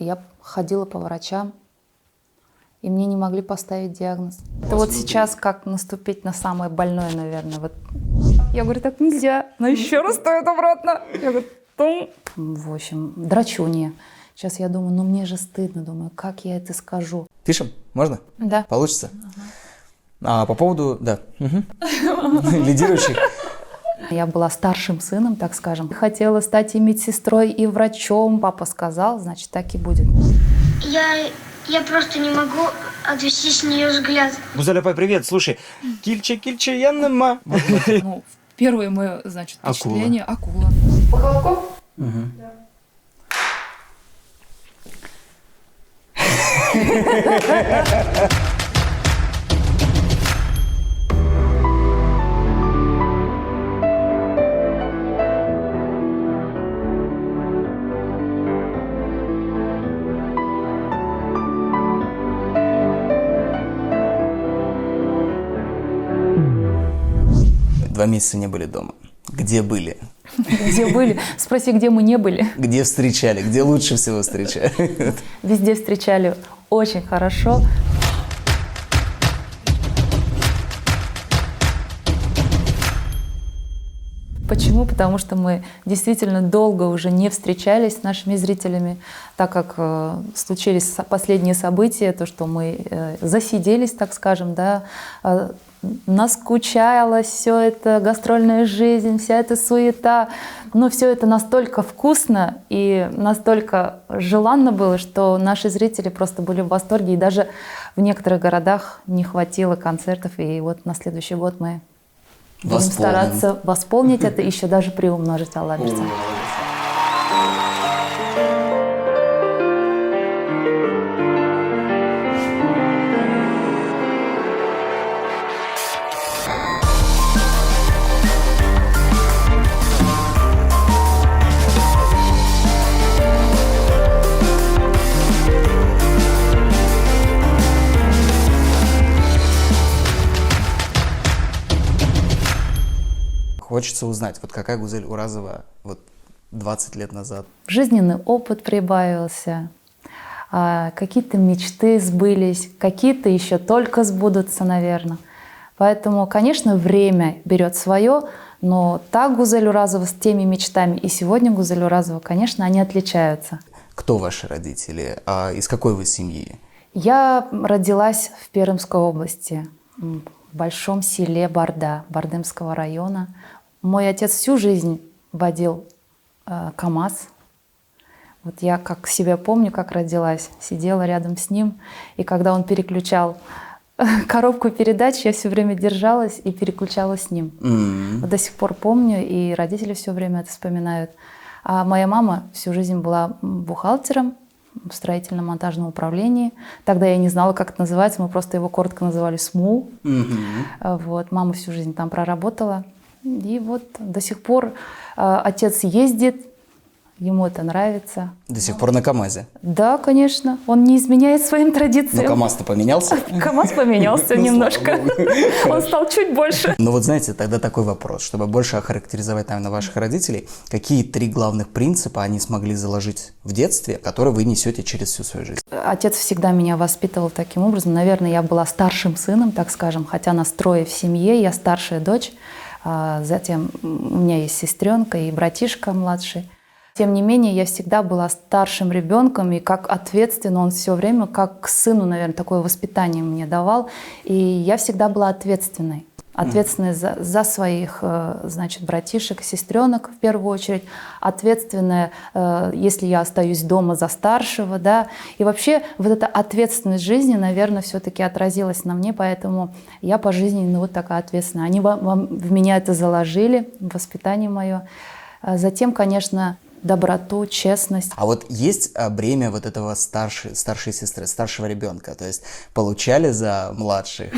Я ходила по врачам, и мне не могли поставить диагноз. Это вот сейчас как наступить на самое больное, наверное. Вот. Я говорю, так нельзя, но еще раз стоит обратно. Я говорю, тум. В общем, драчунья. Сейчас я думаю, ну мне же стыдно, думаю, как я это скажу. Пишем? Можно? Да. Получится? А по поводу, да, лидирующих. Я была старшим сыном, так скажем. Хотела стать и медсестрой, и врачом. Папа сказал, значит, так и будет. Я просто не могу отвести с нее взгляд. Гузель апай, привет, слушай. Кильче, яннама. Ну, первое мое, значит, впечатление – акула. По колокол? Да. Два месяца не были дома. Где были? Где были? Спроси, где мы не были. Где встречали? Где лучше всего встречали? Везде встречали очень хорошо. Почему? Потому что мы действительно долго уже не встречались с нашими зрителями, так как случились последние события, то, что мы засиделись, так скажем, да, наскучалось все это, гастрольная жизнь, вся эта суета. Но все это настолько вкусно и настолько желанно было, что наши зрители просто были в восторге. И даже в некоторых городах не хватило концертов. И вот на следующий год мы будем стараться восполнить это, еще даже приумножить, Алла берсин. Хочется узнать, вот какая Гузель Уразова вот 20 лет назад? Жизненный опыт прибавился, какие-то мечты сбылись, какие-то еще только сбудутся, наверное. Поэтому, конечно, время берет свое, но та Гузель Уразова с теми мечтами и сегодня Гузель Уразова, конечно, они отличаются. Кто ваши родители? Из какой вы семьи? Я родилась в Пермской области, в большом селе Барда, Бардымского района. Мой отец всю жизнь водил КАМАЗ. Вот я как себя помню, как родилась, сидела рядом с ним, и когда он переключал коробку передач, я все время держалась и переключала с ним. Вот до сих пор помню, и родители все время это вспоминают. А моя мама всю жизнь была бухгалтером в строительно-монтажном управлении. Тогда я не знала, как это называется, мы просто его коротко называли СМУ. Вот, мама всю жизнь там проработала. И вот до сих пор отец ездит, ему это нравится. До сих пор на КАМАЗе? Да, конечно, он не изменяет своим традициям. Но КАМАЗ-то поменялся? КАМАЗ поменялся немножко, он стал чуть больше. Ну вот знаете, тогда такой вопрос, чтобы больше охарактеризовать, наверное, ваших родителей, какие 3 главных принципа они смогли заложить в детстве, которые вы несете через всю свою жизнь? Отец всегда меня воспитывал таким образом. Наверное, я была старшим сыном, так скажем, хотя нас 3 в семье, я старшая дочь. Затем у меня есть сестренка и братишка младший. Тем не менее, я всегда была старшим ребенком, и как ответственно он все время, как к сыну, наверное, такое воспитание мне давал. И я всегда была ответственной. Ответственная за своих, значит, братишек и сестренок в первую очередь. Ответственная, если я остаюсь дома, за старшего, да. И вообще вот эта ответственность жизни, наверное, все-таки отразилась на мне, поэтому я по жизни, ну, вот такая ответственная. Они в меня это заложили, в воспитание мое. Затем, конечно, доброту, честность. А вот есть бремя вот этого старшей сестры, старшего ребенка? То есть получали за младших?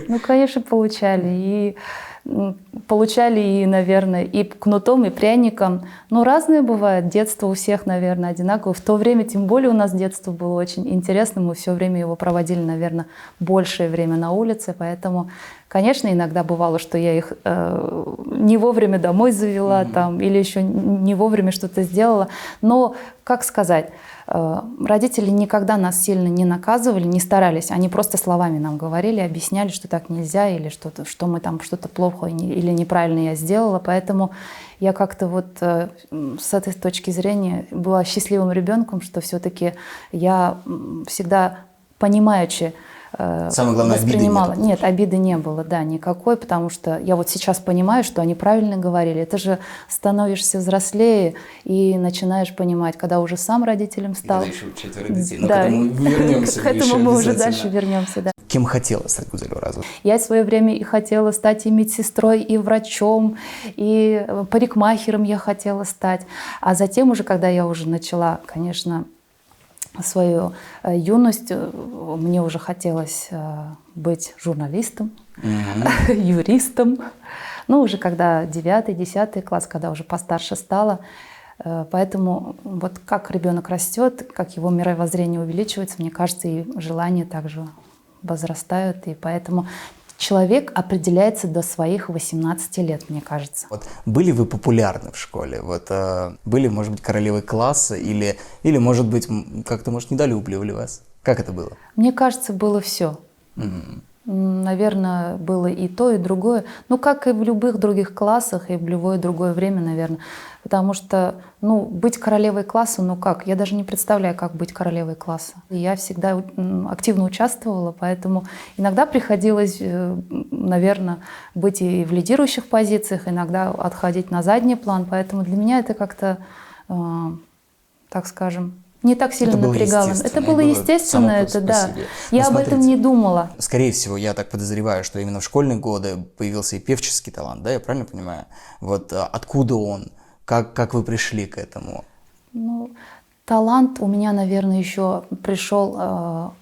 Ну, конечно, получали. И, наверное, и кнутом, и пряником. Ну, разные бывают. Детство у всех, наверное, одинаковое. В то время, тем более, у нас детство было очень интересным. Мы все время его проводили, наверное, большее время на улице. Поэтому, конечно, иногда бывало, что я их не вовремя домой завела там, или еще не вовремя что-то сделала. Но, как сказать, Родители никогда нас сильно не наказывали, не старались. Они просто словами нам говорили, объясняли, что так нельзя, или что мы там что-то плохо или неправильно я сделала. Поэтому я как-то вот с этой точки зрения была счастливым ребенком, что все-таки я всегда понимаючи Самое главное, воспринимала. обиды нет. Нет, обиды не было, да, никакой, потому что я вот сейчас понимаю, что они правильно говорили. Это же становишься взрослее и начинаешь понимать, когда уже сам родителем стал. Когда еще 4 детей. Но Да. к этому вернемся. К этому еще мы уже обязательно. дальше вернемся, да. Кем хотела стать Гузель Уразова? Я в свое время и хотела стать и медсестрой, и врачом, и парикмахером я хотела стать. А затем уже, когда я уже начала, конечно, свою юность, мне уже хотелось быть журналистом, юристом. Ну, уже когда 9-10 класс, когда уже постарше стала. Поэтому вот как ребенок растет, как его мировоззрение увеличивается, мне кажется, и желания также возрастают. И поэтому человек определяется до своих 18 лет, мне кажется. Вот были вы популярны в школе? Вот были, может быть, королевой класса или может быть, как-то, может, недолюбливали вас? Как это было? Мне кажется, было все. Наверное, было и то, и другое. Ну, как и в любых других классах, и в любое другое время, наверное. Потому что, ну, быть королевой класса, ну как? Я даже не представляю, как быть королевой класса. И я всегда активно участвовала, поэтому иногда приходилось, наверное, быть и в лидирующих позициях, иногда отходить на задний план. Поэтому для меня это как-то, так скажем, не так сильно напрягало. Это было естественно, это да. Я об этом не думала. Скорее всего, я так подозреваю, что именно в школьные годы появился и певческий талант, да, я правильно понимаю? Вот откуда он? Как вы пришли к этому? Ну, талант у меня, наверное, еще пришел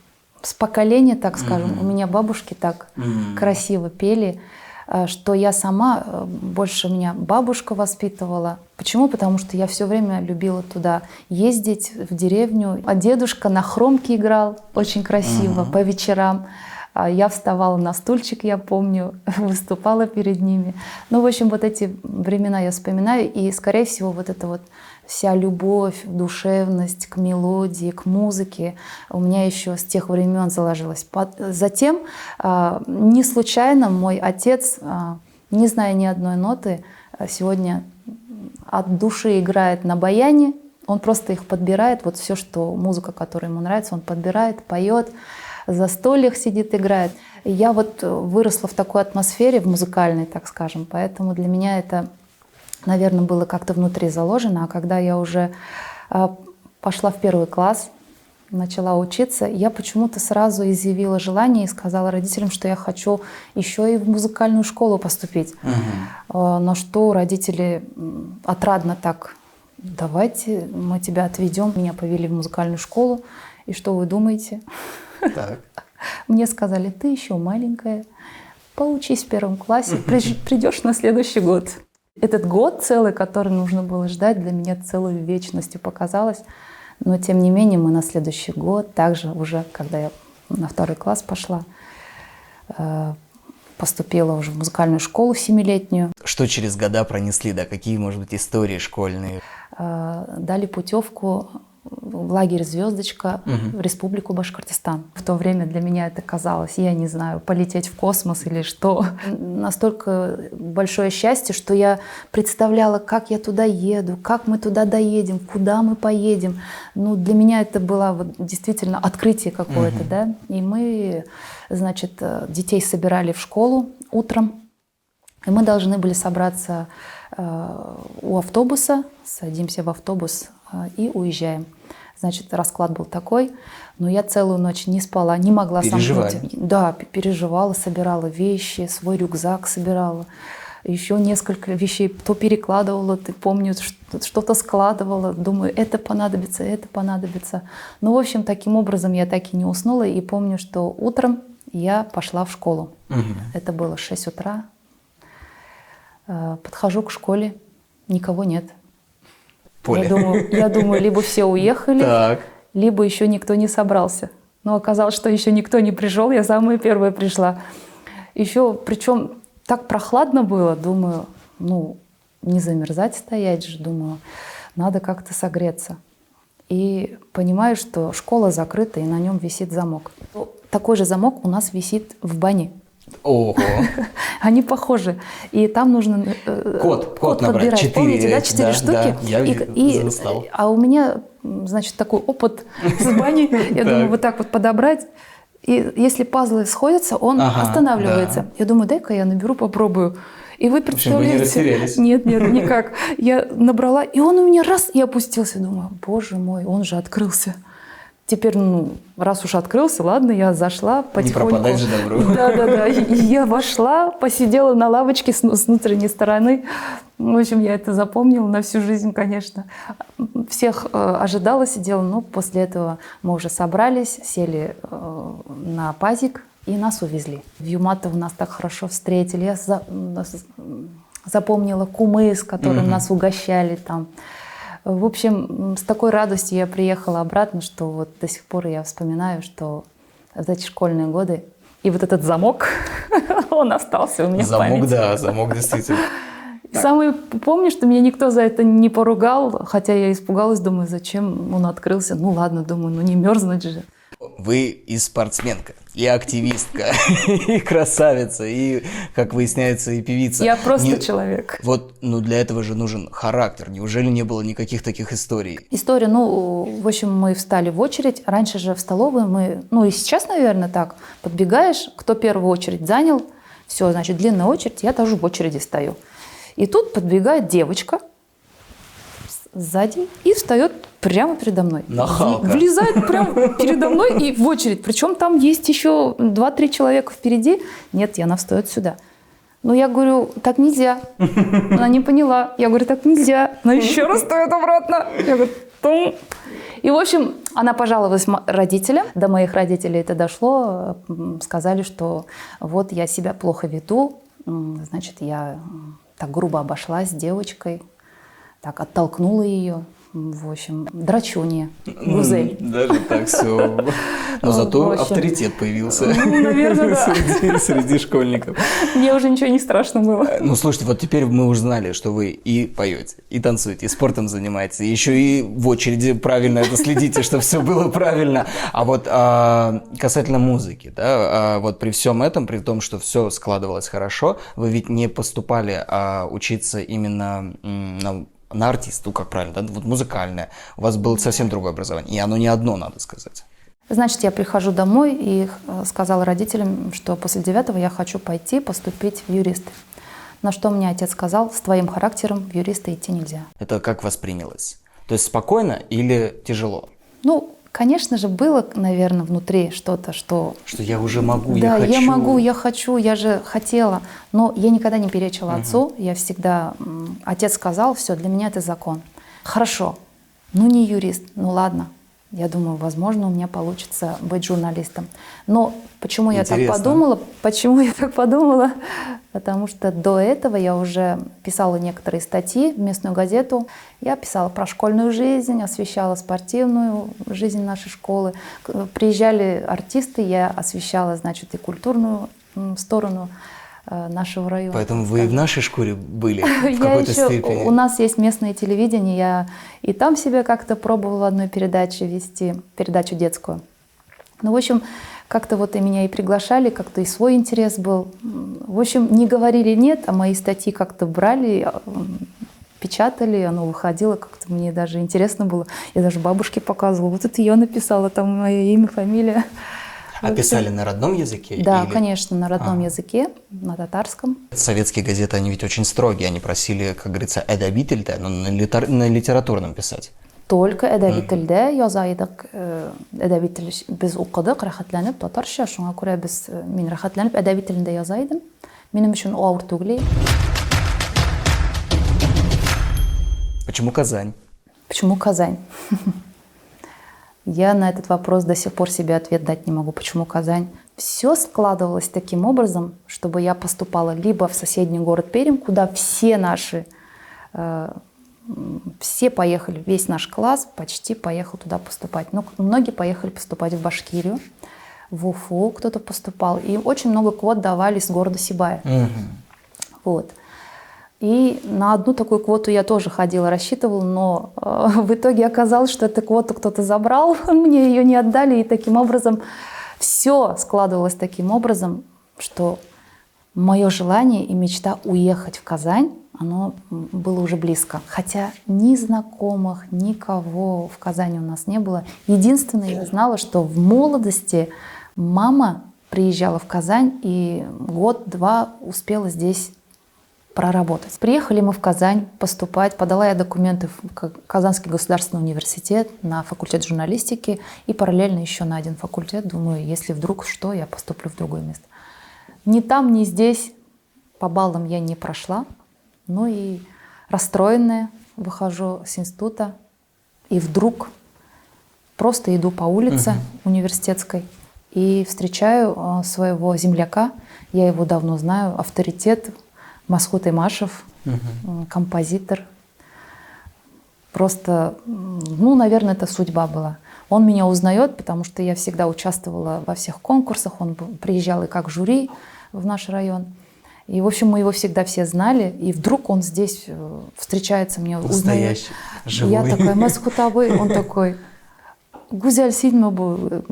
с поколения, так скажем. У меня бабушки так красиво пели, что я сама, больше меня бабушка воспитывала. Почему? Потому что я все время любила туда ездить, в деревню. А дедушка на хромке играл очень красиво по вечерам. Я вставала на стульчик, я помню, выступала перед ними. Ну, в общем, вот эти времена я вспоминаю. И, скорее всего, вот эта вот вся любовь, душевность к мелодии, к музыке у меня еще с тех времен заложилась. Затем, не случайно мой отец, не зная ни одной ноты, сегодня от души играет на баяне. Он просто их подбирает. Вот все, что музыка, которая ему нравится, он подбирает, поет. За стульях сидит, играет. И я вот выросла в такой атмосфере, в музыкальной, так скажем, поэтому для меня это, наверное, было как-то внутри заложено. А когда я уже пошла в 1 класс, начала учиться, я почему-то сразу изъявила желание и сказала родителям, что я хочу еще и в музыкальную школу поступить. На что родители отрадно так: давайте мы тебя отведем. Меня повели в музыкальную школу. И что вы думаете? Так. Мне сказали: ты еще маленькая, поучись в 1 классе, придешь на следующий год. Этот год целый, который нужно было ждать, для меня целой вечностью показалось. Но тем не менее мы на следующий год, также уже, когда я на 2 класс пошла, поступила уже в музыкальную школу 7-летнюю. Что через года пронесли, да? Какие, может быть, истории школьные? Дали путевку в лагерь «Звездочка» в Республику Башкортостан. В то время для меня это казалось, я не знаю, полететь в космос или что. Настолько большое счастье, что я представляла, как я туда еду, как мы туда доедем, куда мы поедем. Ну, для меня это было вот действительно открытие какое-то, да. И мы, значит, детей собирали в школу утром, и мы должны были собраться у автобуса, садимся в автобус и уезжаем. Значит, расклад был такой, но я целую ночь не спала, не могла сомкнуть. Да, переживала, собирала вещи, свой рюкзак собирала, еще несколько вещей то перекладывала, ты помню, что-то складывала, думаю, это понадобится, это понадобится. Ну, в общем, таким образом я так и не уснула, и помню, что утром я пошла в школу. Это было 6 утра. Подхожу к школе, никого нет. Поле. Я думаю, либо все уехали, либо еще никто не собрался. Но оказалось, что еще никто не пришел, я самая первая пришла. Еще, причем так прохладно было, думаю, ну, не замерзать стоять же, думаю, надо как-то согреться. и понимаю, что школа закрыта, и на нем висит замок. Такой же замок у нас висит в бане. Ого. Они похожи. И там нужно Код набрать. подбирать. 4, Помните, да, 4 штуки? Да, я застал. А у меня, значит, такой опыт с бани. Я думаю, вот так вот подобрать. И если пазлы сходятся, он останавливается. Я думаю, дай-ка я наберу, попробую. И вы представляете... В общем, вы не растерялись? Нет, никак. Я набрала, и он у меня раз и опустился. Думаю, боже мой, он же открылся. Теперь, раз уж открылся, ладно, я зашла потихоньку. Не пропадать же добру. Да. И я вошла, посидела на лавочке с внутренней стороны. В общем, я это запомнила на всю жизнь, конечно. Всех ожидала, сидела, но после этого мы уже собрались, сели на пазик и нас увезли. В Юматово нас так хорошо встретили. Я запомнила кумы, с которыми нас угощали там. В общем, с такой радостью я приехала обратно, что вот до сих пор я вспоминаю, что в эти школьные годы и вот этот замок, он остался у меня в памяти. Замок действительно. Самое помню, что меня никто за это не поругал, хотя я испугалась, думаю, зачем он открылся. Ну ладно, думаю, не мерзнуть же. Вы и спортсменка, и активистка, и красавица, и, как выясняется, и певица. Я просто человек. Вот, для этого же нужен характер. Неужели не было никаких таких историй? История, в общем, мы встали в очередь. Раньше же в столовой мы, и сейчас, наверное, так, подбегаешь, кто первую очередь занял, все, значит, длинная очередь, я тоже в очереди стою. И тут подбегает девочка сзади и встает прямо передо мной. Нахалка. Влезает прямо передо мной и в очередь. Причем там есть еще 2-3 человека впереди. Нет, она встает сюда. Я говорю, так нельзя. Она не поняла. Я говорю, так нельзя. Она еще раз встает обратно. Я говорю, тум. И, в общем, она пожаловалась родителям. До моих родителей это дошло. Сказали, что вот я себя плохо веду. Значит, я так грубо обошлась с девочкой. Так, оттолкнула ее. В общем, драчунья, гузель. Даже так все. Но зато авторитет появился. Наверное, да. Среди школьников. Мне уже ничего не страшно было. Слушайте, вот теперь мы уже знали, что вы и поете, и танцуете, и спортом занимаетесь, и еще и в очереди правильно это следите, чтобы все было правильно. А вот касательно музыки, да, вот при всем этом, при том, что все складывалось хорошо, вы ведь не поступали учиться именно на артисту, как правильно, да? Вот музыкальное. У вас было совсем другое образование, и оно не одно, надо сказать. Значит, я прихожу домой и сказала родителям, что после 9-го я хочу пойти поступить в юристы. На что мне отец сказал, с твоим характером в юристы идти нельзя. Это как воспринялось? То есть спокойно или тяжело? Конечно же, было, наверное, внутри что-то, что я уже могу, да, я хочу. Да, я могу, я хочу, я же хотела. Но я никогда не перечила отцу. Я всегда... Отец сказал, все, для меня это закон. Хорошо, не юрист, ладно. Я думаю, возможно, у меня получится быть журналистом. Но почему я так подумала? Потому что до этого я уже писала некоторые статьи в местную газету. Я писала про школьную жизнь, освещала спортивную жизнь нашей школы. Приезжали артисты, я освещала, значит, и культурную сторону нашего района. Поэтому вы и в нашей шкуре были в какой-то степени. У нас есть местное телевидение, я и там себя как-то пробовала одной передаче вести, передачу детскую. В общем, как-то вот и меня и приглашали, как-то и свой интерес был. В общем, не говорили нет, а мои статьи как-то брали, печатали, оно выходило, как-то мне даже интересно было. Я даже бабушке показывала, вот это я написала, там мое имя, фамилия. А писали на родном языке? Да, конечно, на родном языке, на татарском. Советские газеты, они ведь очень строгие, они просили, как говорится, эдабительде, но на литературном писать. Только эдабительде язайдык, эдабитель без укыдык, рахатланып, татарша, шуңа күрә без мин рахатланып эдабителендә язайдым. Минем өчен авыр түгел. Почему Казань? Почему Казань? Я на этот вопрос до сих пор себе ответ дать не могу. Почему Казань? Все складывалось таким образом, чтобы я поступала либо в соседний город Пермь, куда все наши, все поехали, весь наш класс почти поехал туда поступать. Но многие поехали поступать в Башкирию, в Уфу кто-то поступал. И очень много квот давали из города Сибая. Вот. И на одну такую квоту я тоже ходила, рассчитывала, но в итоге оказалось, что эту квоту кто-то забрал, мне ее не отдали, и таким образом все складывалось таким образом, что мое желание и мечта уехать в Казань, оно было уже близко. Хотя ни знакомых, никого в Казани у нас не было. Единственное, я знала, что в молодости мама приезжала в Казань и год-два успела здесь проработать. Приехали мы в Казань поступать, подала я документы в Казанский государственный университет на факультет журналистики и параллельно еще на один факультет. Думаю, если вдруг что, я поступлю в другое место. Ни там, ни здесь по баллам я не прошла. Ну и расстроенная выхожу с института и вдруг просто иду по улице университетской и встречаю своего земляка. Я его давно знаю, авторитет Масхут Имашев, композитор. Просто, ну, наверное, это судьба была. Он меня узнает, потому что я всегда участвовала во всех конкурсах. Он приезжал и как жюри в наш район. И, в общем, мы его всегда все знали. И вдруг он здесь встречается, меня узнает. Настоящий, живой. Я такая, Масхут Абый, он такой, Гузель Сидмабу,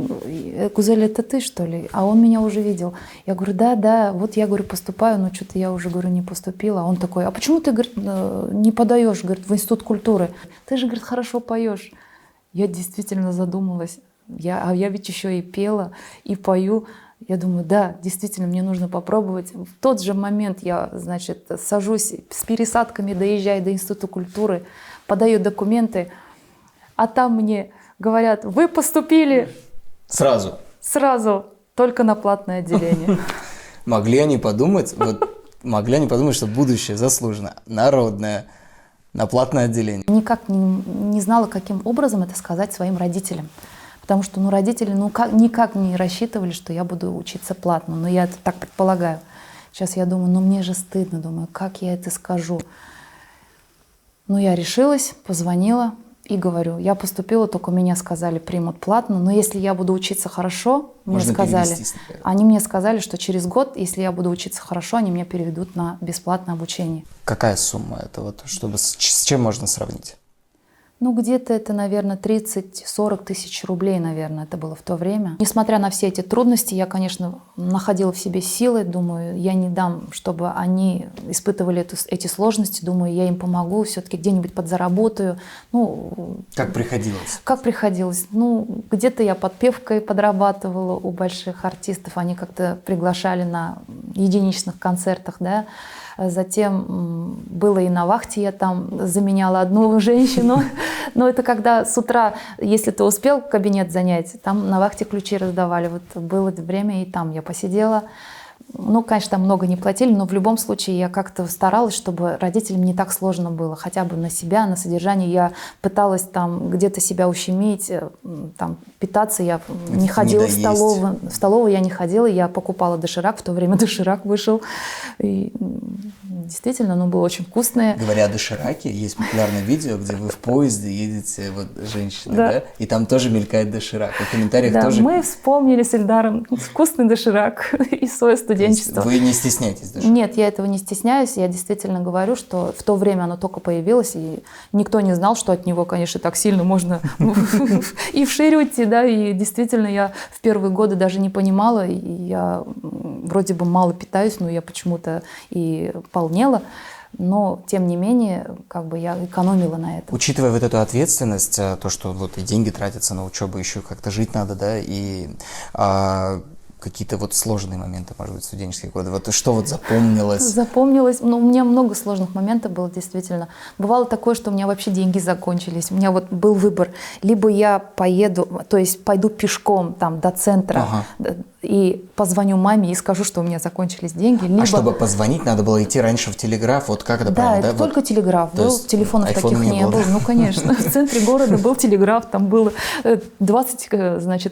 Гузель, это ты, что ли? А он меня уже видел. Я говорю, да, вот я, говорю, поступаю, но что-то я уже, говорю, не поступила. А он такой, а почему ты, говорит, не подаешь, говорит, в Институт культуры? Ты же, говорит, хорошо поешь. Я действительно задумалась. Я ведь еще и пела, и пою. Я думаю, да, действительно, мне нужно попробовать. В тот же момент я, значит, сажусь с пересадками, доезжаю до Института культуры, подаю документы, а там мне говорят, вы поступили сразу, только на платное отделение. Могли они подумать, что будущее заслуженно, народное, на платное отделение. Никак не знала, каким образом это сказать своим родителям. Потому что родители никак не рассчитывали, что я буду учиться платно. Но я это так предполагаю. Сейчас я думаю, мне же стыдно. Думаю, как я это скажу. Но я решилась, позвонила и говорю, я поступила, только меня сказали, примут платно. Но если я буду учиться хорошо, они мне сказали, что через год, если я буду учиться хорошо, они меня переведут на бесплатное обучение. Какая сумма это? Вот, чтобы с чем можно сравнить? Где-то это, наверное, 30-40 тысяч рублей, наверное, это было в то время. Несмотря на все эти трудности, я, конечно, находила в себе силы. Думаю, я не дам, чтобы они испытывали эти сложности. Думаю, я им помогу, все-таки где-нибудь подзаработаю. Как приходилось? Как приходилось? Где-то я подпевкой подрабатывала у больших артистов. Они как-то приглашали на единичных концертах, да. Затем было и на вахте, я там заменяла одну женщину. Но это когда с утра, если ты успел кабинет занять, там на вахте ключи раздавали. Вот было время, и там я посидела. Конечно, там много не платили, но в любом случае я как-то старалась, чтобы родителям не так сложно было. Хотя бы на себя, на содержание. Я пыталась там где-то себя ущемить, там, питаться. Я не ходила в столовую. В столовую я не ходила, я покупала доширак. В то время доширак вышел. И действительно, оно было очень вкусное. Говоря о дошираке, есть популярное видео, где вы в поезде едете, женщины, да? И там тоже мелькает доширак. В комментариях тоже... мы вспомнили с Эльдаром вкусный доширак и свое студенчество. Вы не стесняетесь доширака? Нет, я этого не стесняюсь. Я действительно говорю, что в то время оно только появилось, и никто не знал, что от него, конечно, так сильно можно и вширь уйти, да, и действительно я в первые годы даже не понимала, и я вроде бы мало питаюсь, но я почему-то и полнела. Но, тем не менее, я экономила на этом. Учитывая вот эту ответственность, то, что и деньги тратятся на учебу, еще как-то жить надо, да, и какие-то сложные моменты, может быть, студенческие годы. Что запомнилось? Запомнилось. У меня много сложных моментов было, действительно. Бывало такое, что у меня вообще деньги закончились. У меня был выбор. Либо я пойду пешком до центра, и позвоню маме и скажу, что у меня закончились деньги. Либо... А чтобы позвонить, надо было идти раньше в телеграф, как это правильно, да? Это только телеграф, телефонов таких не было. Конечно, в центре города был телеграф, там было 20,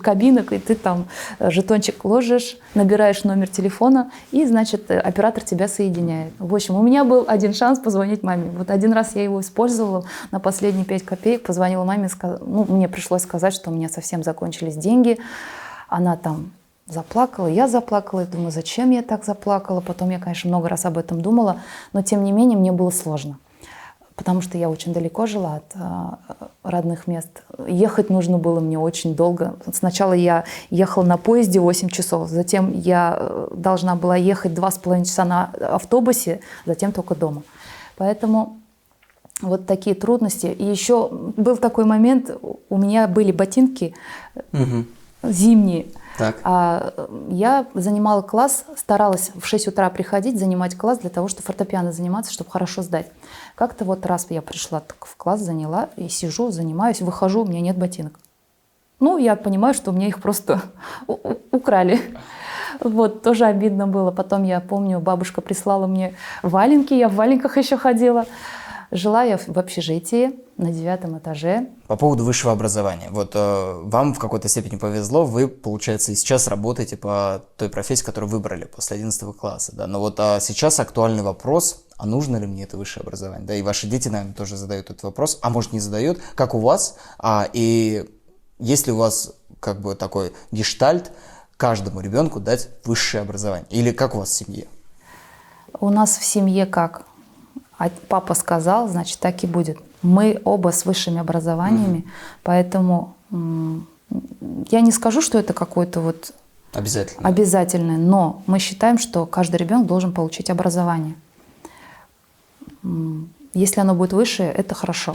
кабинок, и ты там жетончик ложишь, набираешь номер телефона, и, оператор тебя соединяет. В общем, у меня был один шанс позвонить маме. Один раз я его использовала на последние 5 копеек, позвонила маме, мне пришлось сказать, что у меня совсем закончились деньги. Она там заплакала, я заплакала, и думаю, зачем я так заплакала. Потом я, конечно, много раз об этом думала, но тем не менее мне было сложно, потому что я очень далеко жила от родных мест. Ехать нужно было мне очень долго. Сначала я ехала на поезде 8 часов, затем я должна была ехать 2,5 часа на автобусе, затем только дома. Поэтому вот такие трудности. И еще был такой момент, у меня были ботинки зимние. Так. Я занимала класс, старалась в 6 утра приходить, занимать класс для того, чтобы фортепиано заниматься, чтобы хорошо сдать. Как-то вот раз я пришла так в класс, заняла, и сижу, занимаюсь, выхожу, у меня нет ботинок. Ну, я понимаю, что у меня их просто украли. Вот, тоже обидно было. Потом я помню, бабушка прислала мне валенки, я в валенках еще ходила. Жила я в общежитии на 9 этаже. По поводу высшего образования. Вот вам в какой-то степени повезло, вы, получается, и сейчас работаете по той профессии, которую выбрали после 11 класса. Да? Но вот сейчас актуальный вопрос, а нужно ли мне это высшее образование? Да, и ваши дети, наверное, тоже задают этот вопрос, а может не задают, как у вас, и есть ли у вас как бы такой гештальт каждому ребенку дать высшее образование? Или как у вас в семье? У нас в семье как? Папа сказал, значит, так и будет. Мы оба с высшими образованиями, поэтому я не скажу, что это какое-то вот обязательное, но мы считаем, что каждый ребенок должен получить образование. Если оно будет выше, это хорошо.